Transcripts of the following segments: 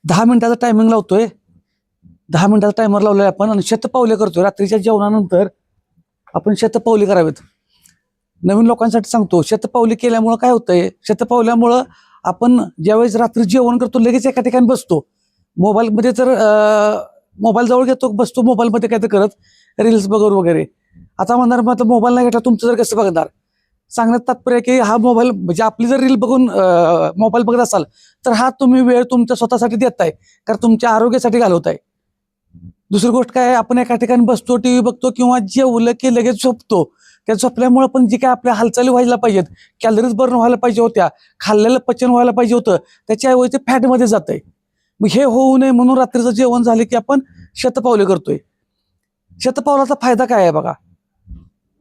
10 मिनिटाचा टायमिंग लावतोय. 10 मिनिटाचा टायमर लावलाय आपण आणि शतपावले करतोय. रात्रीच्या जेवणानंतर आपण शतपावली करावेत. नवीन लोकांसाठी सांगतो, शतपावली केल्यामुळं काय होतंय, शतपावल्यामुळं आपण ज्यावेळेस रात्री जेवण करतो लगेच एका ठिकाणी बसतो. मोबाईलमध्ये तर मोबाईल जवळ घेतो, बसतो मोबाईलमध्ये काय तर करत रील्स बघून वगैरे. आता म्हणणार मग मोबाईल नाही घेतला तुमचं जर कसं बघणार. सांगण्यात तात्पर्य आहे की हा मोबाईल म्हणजे आपली जर रील बघून मोबाईल बघत असाल तर हा तुम्ही वेळ तुमच्या स्वतःसाठी देताय, कारण तुमच्या आरोग्यासाठी घालवताय. दुसरी गोष्ट काय आहे, आपण एका ठिकाणी बसतो, टीव्ही बघतो किंवा जेवलं की लगेच झोपतो. त्या झोपल्यामुळे पण जी काय आपल्या हालचाली व्हायला पाहिजेत, कॅलरीज बर्न व्हायला पाहिजे होत्या, खाल्लेलं पचन व्हायला पाहिजे होतं, त्याच्याऐवजी ते फॅटमध्ये जातंय. मग हे होऊ नये म्हणून रात्रीचं जेवण झाले की आपण शतपावले करतोय. शतपावलाचा फायदा काय आहे बघा.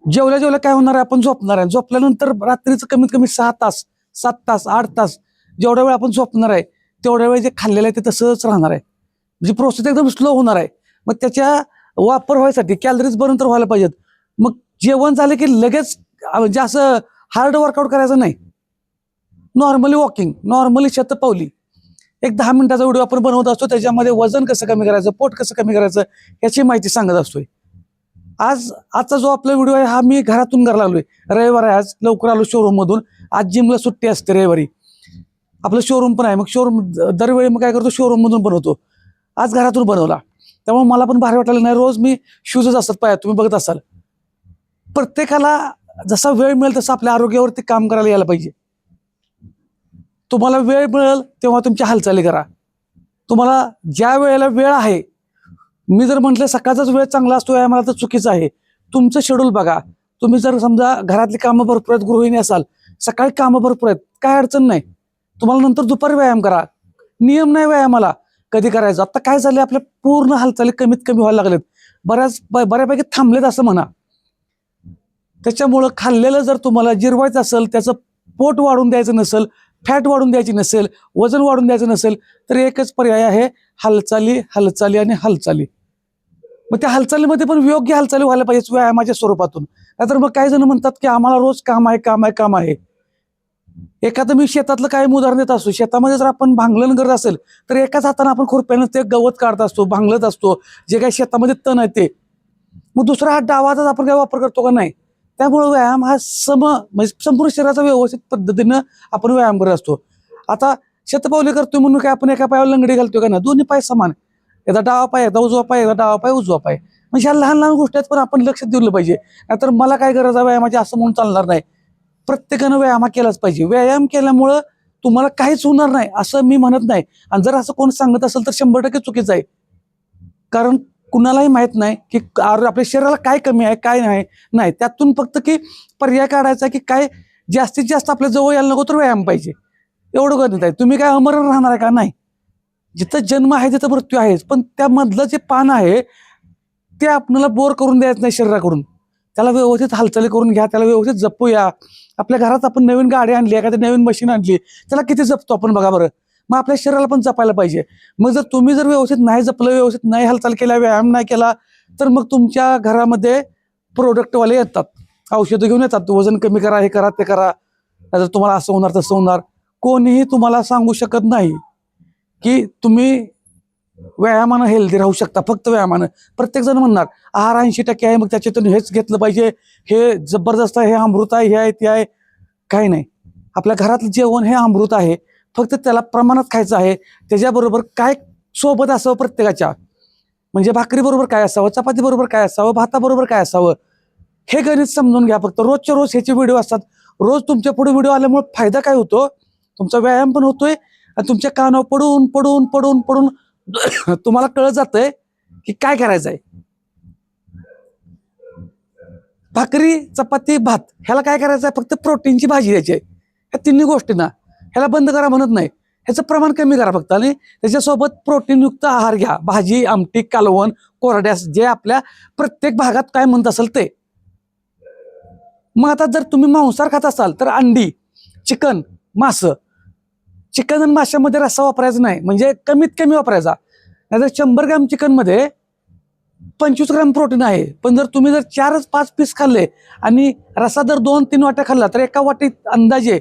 जेवल्या जेवल्या काय होणार आहे, आपण झोपणार आहे. झोपल्यानंतर रात्रीचं कमीत कमी 6 तास, 7 तास, 8 तास जेवढ्या वेळ आपण झोपणार आहे तेवढ्या वेळ जे खाल्लेलं आहे ते तसंच राहणार आहे. म्हणजे प्रोसेस एकदम स्लो होणार आहे. मग त्याच्या वापर व्हायसाठी कॅलरीज बर्न तर व्हायला पाहिजेत. मग जेवण झालं की लगेच म्हणजे असं हार्ड वर्कआउट करायचं नाही. नॉर्मली वॉकिंग, नॉर्मली शतपावली. एक 10 मिनिटाचा व्हिडिओ आपण बनवत असतो, त्याच्यामध्ये वजन कसं कमी करायचं, पोट कसं कमी करायचं याची माहिती सांगत असतोय. आजचा जो आपला व्हिडिओ आहे हा मी घरातून करायला लागलोय. रविवार आहे, आज लवकर आलो शोरूम मधून. आज जिमला सुट्टी असते रविवारी. आपलं शोरूम पण आहे, मग शोरूम दरवेळी मग काय करतो, शोरूम मधून बनवतो. आज घरातून बनवला, त्यामुळे मला पण भारी वाटलेलं नाही. रोज मी शूजच असतात पायात, तुम्ही बघत असाल. प्रत्येकाला जसा वेळ मिळेल तसं आपल्या आरोग्यावरती काम करायला यायला पाहिजे. तुम्हाला वेळ मिळेल तेव्हा तुमची हालचाली करा. तुम्हाला ज्या वेळेला वेळ आहे, मी जर म्हटलं सकाळचाच वेळ चांगला असतो मला तर चुकीचं आहे. तुमचं शेड्यूल बघा. तुम्ही जर समजा घरातली कामं भरपूर आहेत, गृहिणी असाल, सकाळी कामं भरपूर आहेत, काय अडचण नाही. तुम्हाला नंतर दुपारी व्यायाम करा. नियम नाही व्यायामाला कधी करायचं. आता काय झालं, आपल्या पूर्ण हालचाली कमीत कमी व्हायला लागलेत, बऱ्यापैकी थांबलेत असं म्हणा. त्याच्यामुळं खाल्लेलं जर तुम्हाला जिरवायचं असेल, त्याचं पोट वाढून द्यायचं नसेल, फॅट वाढून द्यायची नसेल, वजन वाढून द्यायचं नसेल, तर एकच पर्याय आहे, हालचाली, हालचाली आणि हालचाली. मग त्या हालचालीमध्ये पण योग्य हालचाली व्हायला पाहिजे व्यायामाच्या स्वरूपातून. नाहीतर मग काही जण म्हणतात की आम्हाला रोज काम आहे, काम आहे, काम आहे. एखादं मी शेतातलं काय उदाहरण देत असतो. शेतामध्ये जर आपण भांगलन करत असेल तर एकाच हाताने आपण खुरप्यानं ते गवत काढत असतो, भांगलत असतो, जे काही शेतामध्ये तण आहे ते. मग दुसरा हात डावाचाच आपण काय वापर करतो का नाही. त्यामुळे व्यायाम हा म्हणजे संपूर्ण शरीराचा व्यवस्थित पद्धतीनं आपण व्यायाम करत असतो. आता शतपावली करतोय म्हणून काय आपण एका पायावर लंगडी घालतोय का नाही, दोन्ही पाय समान. एकदा डावा पाय, एकदा उजवा पाय, एकदा डावा पाय, उजवा पाय. म्हणजे ह्या लहान लहान गोष्टी आहेत, पण आपण लक्ष दिलं पाहिजे. नाहीतर मला काय गरज आहे व्यायामाची असं म्हणून चालणार नाही. प्रत्येकानं व्यायाम केलाच पाहिजे. व्यायाम केल्यामुळं तुम्हाला काहीच होणार नाही असं मी म्हणत नाही. आणि जर असं कोण सांगत असेल तर 100% चुकीचं आहे. कारण कुणालाही माहित नाही की आपल्या शरीराला काय कमी आहे, काय नाही. त्यातून फक्त की पर्याय काढायचा की काय जास्तीत जास्त आपल्या जवळ यायला नको तर व्यायाम पाहिजे, एवढं गणित आहे. तुम्ही काय अमर राहणार आहे का नाही. जिथं जन्म आहे तिथं मृत्यू आहेच, पण त्यामधलं जे पान आहे ते आपल्याला बोर करून द्यायचं नाही शरीराकडून. त्याला व्यवस्थित हालचाली करून घ्या, त्याला व्यवस्थित जपूया. आपल्या घरात आपण नवीन गाडी आणली, एखादी नवीन मशीन आणली, त्याला किती जपतो आपण बघा बरं. मग आपल्या शरीराला पण जपायला पाहिजे. मग जर तुम्ही जर व्यवस्थित नाही जपलं, व्यवस्थित नाही हालचाल केल्या, व्यायाम नाही केला, तर मग तुमच्या घरामध्ये प्रोडक्टवाले येतात, औषधं घेऊन येतात, वजन कमी करा, हे करा, ते करा, नाहीतर तुम्हाला असं होणार तसं होणार. कोणीही तुम्हाला सांगू शकत नाही की तुम्ही व्यायामानं हेल्दी राहू शकता. फक्त व्यायामानं. प्रत्येक जण म्हणणार आहार 80% आहे, मग त्याच्यातून हेच घेतलं पाहिजे, हे जबरदस्त आहे, हे अमृत आहे, हे आहे, ते आहे. काही नाही. आपल्या घरातलं जेवण हे अमृत आहे, फक्त त्याला प्रमाणात खायचं आहे. त्याच्याबरोबर काय सोबत असावं प्रत्येकाच्या, म्हणजे भाकरी बरोबर काय असावं, चपाती बरोबर काय असावं, भाताबरोबर काय असावं, हे गणित समजून घ्या. फक्त रोजच्या रोज ह्याचे व्हिडिओ असतात. रोज तुमच्या पुढे व्हिडिओ आल्यामुळे फायदा काय होतो, तुमचा व्यायाम पण होतोय आणि तुमच्या कानावर पडून पडून पडून पडून तुम्हाला कळत जातंय की काय करायचंय. भाकरी, चपाती, भात ह्याला काय करायचं आहे, फक्त प्रोटीनची भाजी द्यायची आहे. ह्या तिन्ही गोष्टींना ह्याला बंद करा म्हणत नाही, ह्याचं प्रमाण कमी करा फक्त. आणि त्याच्यासोबत प्रोटीनयुक्त आहार घ्या. भाजी, आमटी, कालवण, कोरड्यास, जे आपल्या प्रत्येक भागात काय म्हणत असेल ते. मग आता जर तुम्ही मांसाहार खात असाल तर अंडी, चिकन, मासं. चिकन आणि माशामध्ये रस्सा वापरायचा नाही, म्हणजे कमीत कमी वापरायचा. नाहीतर 100 ग्रॅम चिकनमध्ये 25 ग्रॅम प्रोटीन आहे. पण जर तुम्ही जर 4-5 पीस खाल्ले आणि रस्सा जर 2-3 वाट्या खाल्ला तर एका वाटीत अंदाजे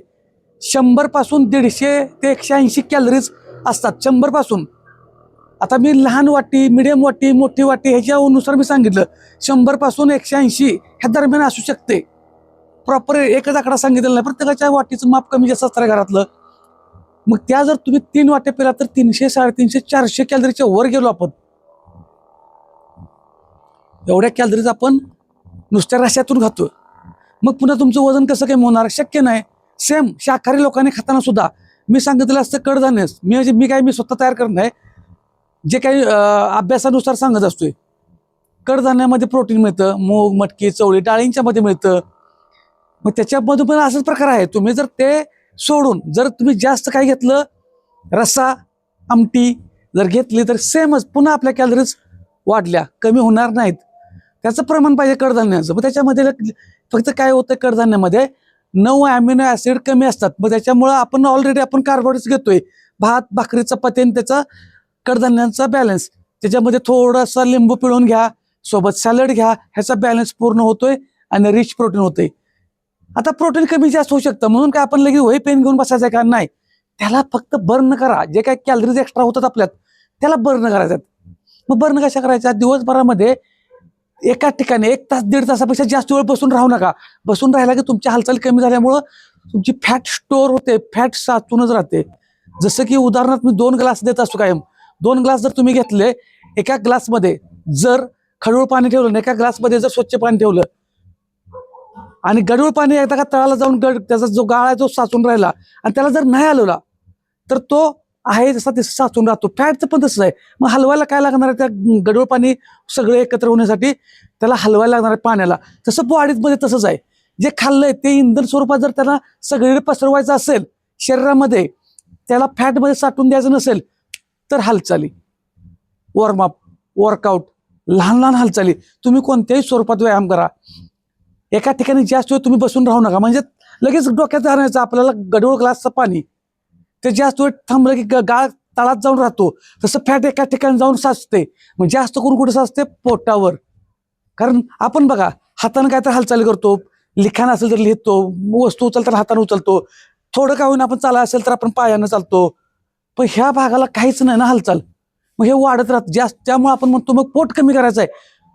100 पासून 150 ते 180 कॅलरीज असतात. 100 पासून आता मी लहान वाटी, मिडियम वाटी, मोठी वाटी ह्याच्यानुसार मी सांगितलं 100 पासून 180 ह्या दरम्यान असू शकते. प्रॉपर एकच आकडा सांगितलेला नाही, प्रत्येकाच्या वाटीचं माप कमी जास्त असतं घरातलं. मग त्या जर तुम्ही 3 वाट्या पेला तर 300, 350, 400 कॅलरीच्या वर गेलो आपण. एवढ्या कॅलरीज आपण नुसत्या रश्यातून खातो. मग पुन्हा तुमचं वजन कसं काय होणार? शक्य नाही. सेम शाकाहारी लोकांनी खाताना सुद्धा मी सांगितलं असतं कडधान्य, मी स्वतः तयार करत नाही, जे काही अभ्यासानुसार सांगत असतोय. कडधान्यामध्ये प्रोटीन मिळतं, मूग, मटकी, चवळी, डाळींच्या मध्ये मिळतं. मग त्याच्यामध्ये पण असाच प्रकार आहे. तुम्ही जर ते सोडून जर तुम्ही जास्त काय घेतलं, रस्सा, आमटी जर घेतली तर सेमच पुन्हा आपल्या कॅलरीज वाढल्या, कमी होणार नाहीत. त्याचं प्रमाण पाहिजे कडधान्याचं. मग त्याच्यामध्ये फक्त काय होतं, कडधान्यामध्ये 9 अॅमिनो ऍसिड कमी असतात. मग त्याच्यामुळं आपण ऑलरेडी कार्बोहायड्रेट्स घेतोय, भात, भाकरी, चपाती, आणि त्याचा कडधान्यांचा बॅलन्स. त्याच्यामध्ये थोडासा लिंबू पिळून घ्या, सोबत सॅलड घ्या, ह्याचा बॅलन्स पूर्ण होतोय आणि रिच प्रोटीन होतोय. आता प्रोटीन कमी जास्त होऊ शकतं म्हणून काय आपण लगेच वही पेन घेऊन बसायचं का? नाही, त्याला फक्त बर्न करा. जे काही कॅलरीज एक्स्ट्रा होतात आपल्यात त्याला बर्न करायच्यात. मग बर्न कशा करायच्या? दिवसभरामध्ये एका ठिकाणी 1 तास 1.5 तासापेक्षा जास्त वेळ बसून राहू नका. बसून राहिला की तुमची हालचाल कमी झाल्यामुळं तुमची फॅट स्टोअर होते, फॅट साचूनच राहते. जसं की उदाहरणार्थ मी 2 ग्लास देत असतो कायम. 2 ग्लास जर तुम्ही घेतले, एका ग्लासमध्ये जर खडूळ पाणी ठेवलं आणि एका ग्लासमध्ये जर स्वच्छ पाणी ठेवलं, आणि गढूळ पाणी एकदा का तळाला जाऊन त्याचा जो गाळ आहे तो साचून राहिला आणि त्याला जर नाही हलवला तर तो आहे जसा तसा साचून राहतो. फॅटचं पण तसंच आहे. मग हलवायला काय लागणार आहे? त्या गढूळ पाणी सगळे एकत्र होण्यासाठी त्याला हलवायला लागणार आहे पाण्याला. तसं बॉडीमध्ये तसंच आहे. जे खाल्लंय ते इंधन स्वरूपात जर त्याला सगळीकडे पसरवायचं असेल शरीरामध्ये, त्याला फॅटमध्ये साठवून द्यायचं नसेल तर हालचाली, वॉर्मअप, वर्कआउट, लहान लहान हालचाली, तुम्ही कोणत्याही स्वरूपात व्यायाम करा. एका ठिकाणी जास्त वेळ तुम्ही बसून राहू नका. म्हणजे लगेच डोक्यात आणायचं आपल्याला गढूळ ग्लासचं पाणी, ते जास्त वेळ थांबलं की गाळ तळात जाऊन राहतो. तसं फॅट एका ठिकाणी जाऊन साचते. मग जास्त करून कुठे साचते? पोटावर. कारण आपण बघा, हाताने काय तर हालचाली करतो, लिखाण असेल तर लिहितो, वस्तू उचलताना हाताने उचलतो, थोडं काय होईना आपण चाला असेल तर आपण पायानं चालतो. पण ह्या भागाला काहीच नाही ना हालचाल. मग हे वाढत राहतं जास्त. त्यामुळे आपण म्हणतो मग पोट कमी करायचं आहे.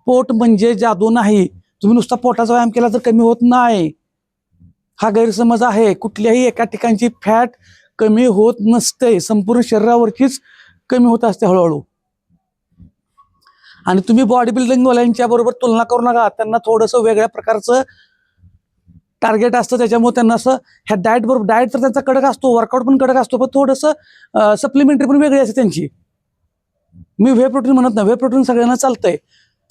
पोट म्हणजे जादू नाही. तुम्ही नुसता पोटाचा व्यायाम केला तर कमी होत नाही, हा गैरसमज आहे. कुठल्याही एका ठिकाणची फॅट कमी होत नसते, संपूर्ण शरीरावरचीच कमी होत असते हळूहळू. आणि तुम्ही बॉडी बिल्डिंग वाल्यांच्या बरोबर तुलना करू नका. त्यांना थोडंसं वेगळ्या प्रकारचं टार्गेट असतं, त्याच्यामुळे त्यांना असं ह्या डाएट बरोबर, डाएट तर त्यांचा कडक असतो, वर्कआउट पण कडक असतो, पण थोडंसं सप्लिमेंटरी पण वेगळी असते त्यांची. मी व्हे प्रोटीन म्हणत नाही, व्हे प्रोटीन सगळ्यांना चालतंय.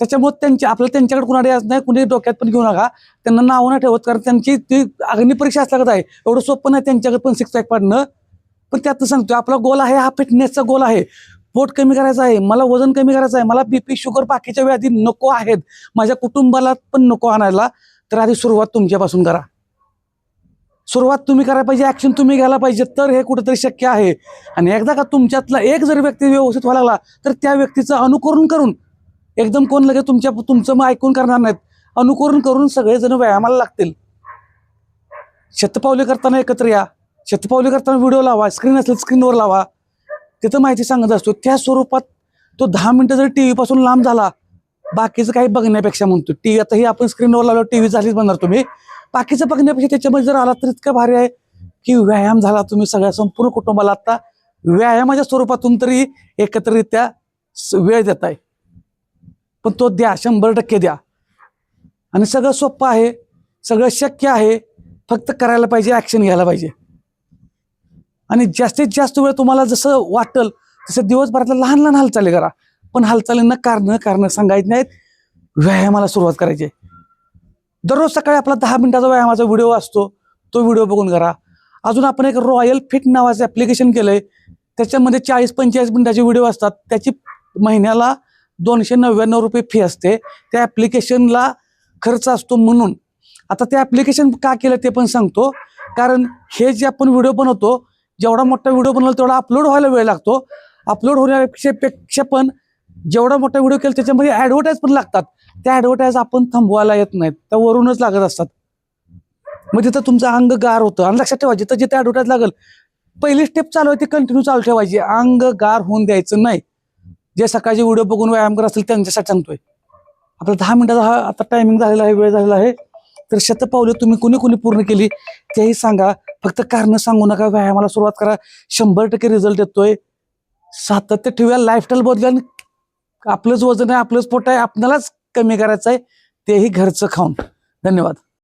त्याच्यामुळे आपल्याला त्यांच्याकडे कुणाकडे यायचं नाही, कुणी डोक्यात पण घेऊ नका. त्यांना नावं नाही ठेवत, कारण त्यांची ती अग्निपरीक्षा असल्यागत आहे. एवढं सोपं नाही त्यांच्याकडे पण 6 पॅक पाडणं. पण त्यात सांगतोय आपला गोल आहे, हा फिटनेसचा गोल आहे. पोट कमी करायचं आहे, मला वजन कमी करायचं आहे, मला बीपी, शुगर, बाकीच्या व्याधी नको आहेत, माझ्या कुटुंबाला पण नको आणायला. तर आधी सुरुवात तुमच्यापासून करा. सुरुवात तुम्ही करायला पाहिजे, ऍक्शन तुम्ही घ्यायला पाहिजे, तर हे कुठेतरी शक्य आहे. आणि एकदा का तुमच्यातला एक जर व्यक्ती व्यवस्थित व्हायला लागला तर त्या व्यक्तीचं अनुकरण करून, एकदम कोण लगेच तुमचं मग ऐकून करणार नाहीत, अनुकरण करून सगळेजण व्यायामाला लागतील. शतपावली करताना एकत्र या, शतपावली करताना व्हिडिओ लावा, स्क्रीन असेल स्क्रीनवर लावा, तिथं माहिती सांगत असतो. त्या स्वरूपात तो 10 मिनिटं जर टीव्ही पासून लांब झाला, बाकीचं काही बघण्यापेक्षा म्हणतो, टीव्ही आता ही आपण स्क्रीनवर लावलं, टीव्ही झालीच बनणार तुम्ही, बाकीचं बघण्यापेक्षा त्याच्यामध्ये जर आला तर इतकं भारी आहे की व्यायाम झाला. तुम्ही सगळ्या संपूर्ण कुटुंबाला आता व्यायामाच्या स्वरूपातून तरी एकत्रित्या वेळ देताय. पण तो द्या, 100% द्या. आणि सगळं सोपं आहे, सगळं शक्य आहे, फक्त करायला पाहिजे, ऍक्शन घ्यायला पाहिजे. आणि जास्तीत जास्त वेळ तुम्हाला जसं वाटेल तसं दिवसभरातल्या लहान लहान हालचाली करा. पण हालचालींना कारण सांगायची नाहीत, व्यायामाला सुरुवात करायची. दररोज सकाळी आपला 10 मिनिटाचा व्यायामाचा व्हिडिओ असतो, तो व्हिडिओ बघून करा. अजून आपण एक रॉयल फिट नावाचं ऍप्लिकेशन केलंय, त्याच्यामध्ये 40-45 मिनिटाचे व्हिडिओ असतात. त्याची महिन्याला 299 रुपये फी असते. त्या ऍप्लिकेशनला खर्च असतो. म्हणून आता ते ऍप्लिकेशन का केलं ते पण सांगतो. कारण हे जे आपण व्हिडिओ बनवतो, जेवढा मोठा व्हिडिओ बनवला तेवढा अपलोड व्हायला वेळ लागतो. अपलोड होण्यापेक्षा पण जेवढा मोठा व्हिडिओ केला त्याच्यामध्ये ऍडव्हर्टाईज पण लागतात. त्या ऍडव्हर्टाईज आपण थांबवायला येत नाहीत, त्या वरूनच लागत असतात. मग तिथं तुमचं अंग गार होतं. आणि लक्षात ठेवा, जिथं जिथे ऍडव्हर्टाईज लागेल, पहिली स्टेप चालू आहे ती कंटिन्यू चालू ठेवायची, अंग गार होऊन द्यायचं नाही. जे सकाळचे व्हिडिओ बघून व्यायाम करत असतील त्यांच्यासाठी सांगतोय. आपला 10 मिनिटाचा हा आता टायमिंग झालेला आहे, वेळ झालेला आहे. तर शतपावले तुम्ही कुणी कुणी पूर्ण केली तेही सांगा. फक्त कारण सांगू नका, व्यायामाला सुरुवात करा. 100% रिझल्ट येतोय. सातत्य ठेवूया, लाईफस्टाईल बदलूया. आणि आपलंच वजन आहे, आपलंच पोट आहे, आपल्यालाच कमी करायचं आहे, तेही घरचं खाऊन. धन्यवाद.